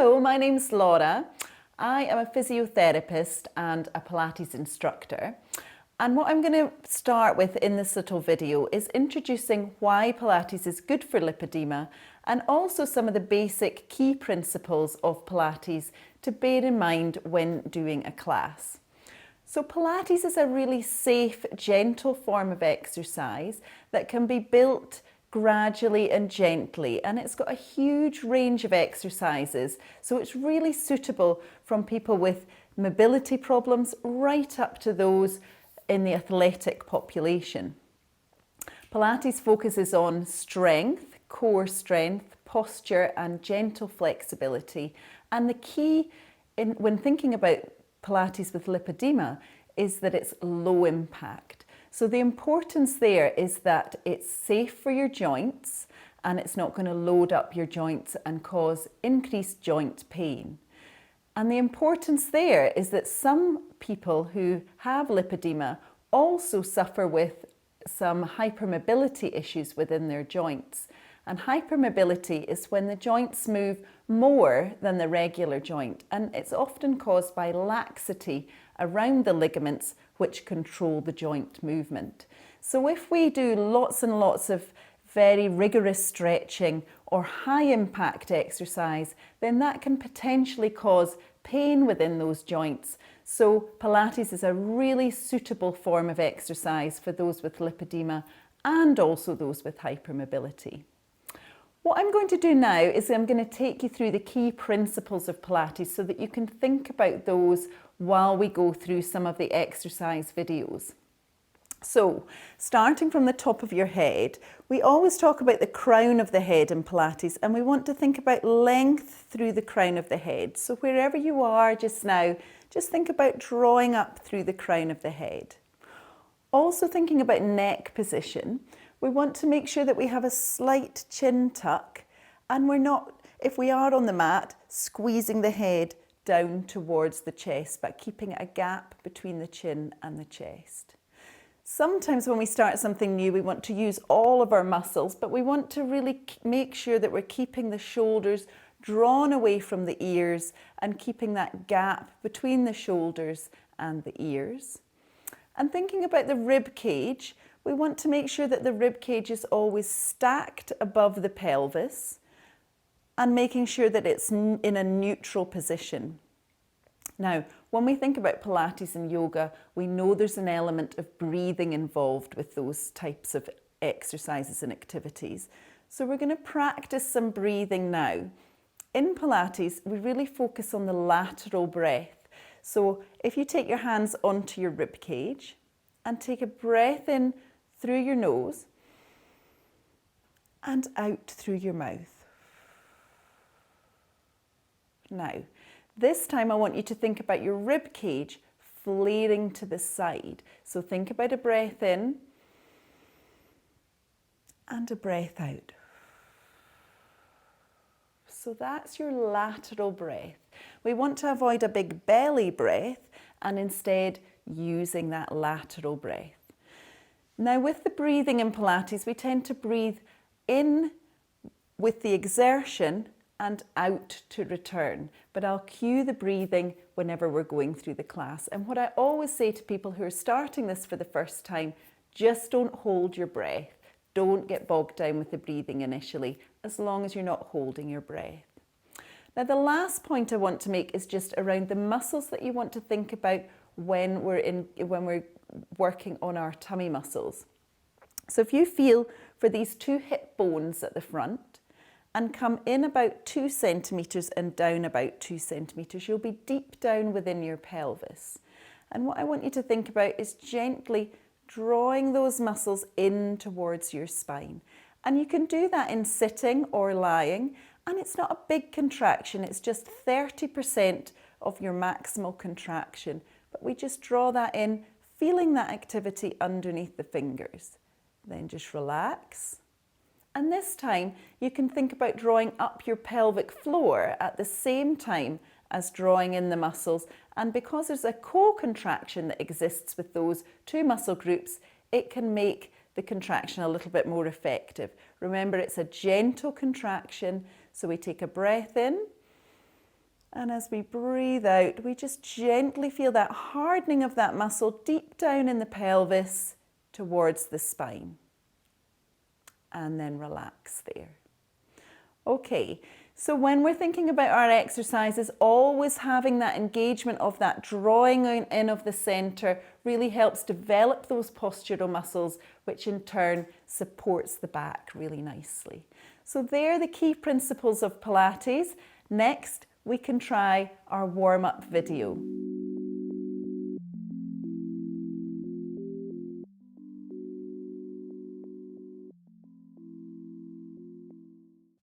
Hello, my name's Laura. I am a physiotherapist and a Pilates instructor. And what I'm going to start with in this little video is introducing why Pilates is good for lipedema and also some of the basic key principles of Pilates to bear in mind when doing a class. So Pilates is a really safe, gentle form of exercise that can be built gradually and gently, and it's got a huge range of exercises, so it's really suitable from people with mobility problems right up to those in the athletic population. Pilates focuses on strength, core strength, posture and gentle flexibility, and the key when thinking about Pilates with lipedema is that it's low impact. So the importance there is that it's safe for your joints and it's not going to load up your joints and cause increased joint pain. And the importance there is that some people who have lipedema also suffer with some hypermobility issues within their joints. And hypermobility is when the joints move more than the regular joint, and it's often caused by laxity around the ligaments which control the joint movement. So if we do lots and lots of very rigorous stretching or high impact exercise, then that can potentially cause pain within those joints. So Pilates is a really suitable form of exercise for those with lipedema and also those with hypermobility. What I'm going to do now is I'm going to take you through the key principles of Pilates so that you can think about those while we go through some of the exercise videos. So, starting from the top of your head, we always talk about the crown of the head in Pilates, and we want to think about length through the crown of the head. So wherever you are just now, just think about drawing up through the crown of the head. Also thinking about neck position, we want to make sure that we have a slight chin tuck and we're not, if we are on the mat, squeezing the head down towards the chest, but keeping a gap between the chin and the chest. Sometimes when we start something new, we want to use all of our muscles, but we want to really make sure that we're keeping the shoulders drawn away from the ears and keeping that gap between the shoulders and the ears. And thinking about the rib cage, we want to make sure that the rib cage is always stacked above the pelvis and making sure that it's in a neutral position. Now, when we think about Pilates and yoga, we know there's an element of breathing involved with those types of exercises and activities. So we're going to practice some breathing now. In Pilates, we really focus on the lateral breath. So if you take your hands onto your rib cage and take a breath in through your nose and out through your mouth. Now, this time I want you to think about your rib cage flaring to the side. So think about a breath in and a breath out. So that's your lateral breath. We want to avoid a big belly breath and instead using that lateral breath. Now with the breathing in Pilates, we tend to breathe in with the exertion and out to return. But I'll cue the breathing whenever we're going through the class. And what I always say to people who are starting this for the first time, just don't hold your breath. Don't get bogged down with the breathing initially, as long as you're not holding your breath. Now the last point I want to make is just around the muscles that you want to think about when we're working on our tummy muscles. So if you feel for these two hip bones at the front and come in about 2 centimetres and down about 2 centimetres, you'll be deep down within your pelvis. And what I want you to think about is gently drawing those muscles in towards your spine. And you can do that in sitting or lying, and it's not a big contraction, it's just 30% of your maximal contraction. But we just draw that in, feeling that activity underneath the fingers. Then just relax. And this time you can think about drawing up your pelvic floor at the same time as drawing in the muscles. And because there's a co-contraction that exists with those two muscle groups, it can make the contraction a little bit more effective. Remember, it's a gentle contraction. So we take a breath in And as we breathe out, we just gently feel that hardening of that muscle deep down in the pelvis towards the spine. And then relax there. Okay, so when we're thinking about our exercises, always having that engagement of that drawing in of the center really helps develop those postural muscles, which in turn supports the back really nicely. So they're the key principles of Pilates. Next, we can try our warm-up video.